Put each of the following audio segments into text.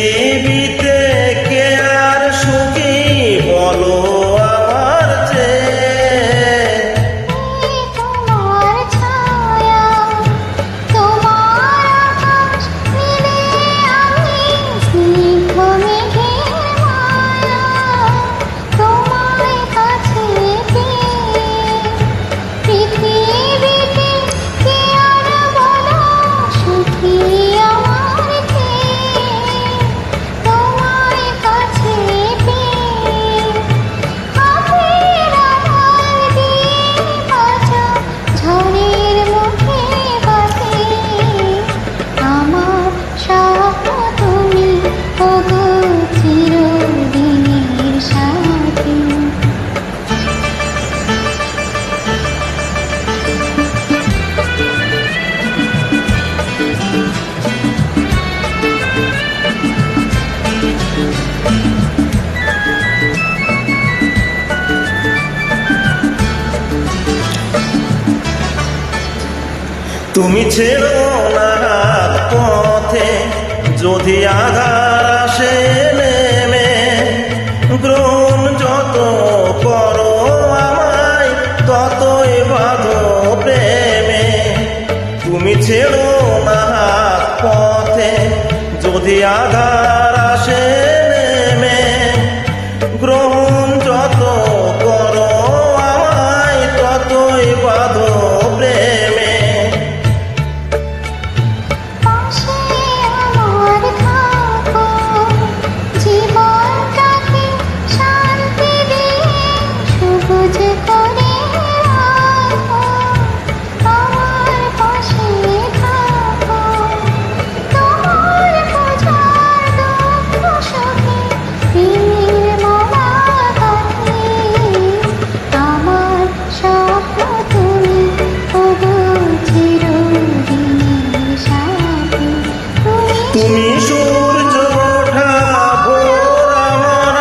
পৃথিবীতে কে আর সুখী বলো আমার চেয়ে? তোমার ছায়া, তোমার আকাশ মিলে আমি স্নিগ্ধ মেঘের মায়া, তোমার কাছে পেয়ে। পৃথিবীতে কে আর বলো সুখী আমার চেয়ে? তোমার কাছে পেয়ে। আখের আড়াল দিয়ে বাঁচা ঝড়ের মুখে বাঁচে আমার স্বপ্ন তুমি, ওগো চিরদিনের সাথী। তুমি ছেড়ো না হাত পথে, যদি আধার আসে নেমে। গ্রহণ যত করো আমায়, ততই বাঁধো প্রেমে। তুমি ছেড়ো না হাত পথে, যদি আধার আসে নেমে। গ্রহণ যত করো আমায়, ততই বাঁধো প্রেমে। পাশে আমার থাকো, জীবনটাকে শান্তি দিয়ে সবুজ করে রাখো। আমার পাশে থাকো, তোমার বোঝার দুঃখ সুখে প্রেমের মালা গাঁথি। আমার স্বপ্ন তুমি, ওগো চিরদিনের সাথী। তুমি সূর্য ওঠা ভোর, আমার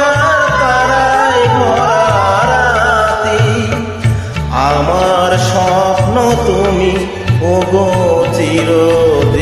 তারায় ভরা রাতি। আমার স্বপ্ন তুমি, ওগো চিরদিনের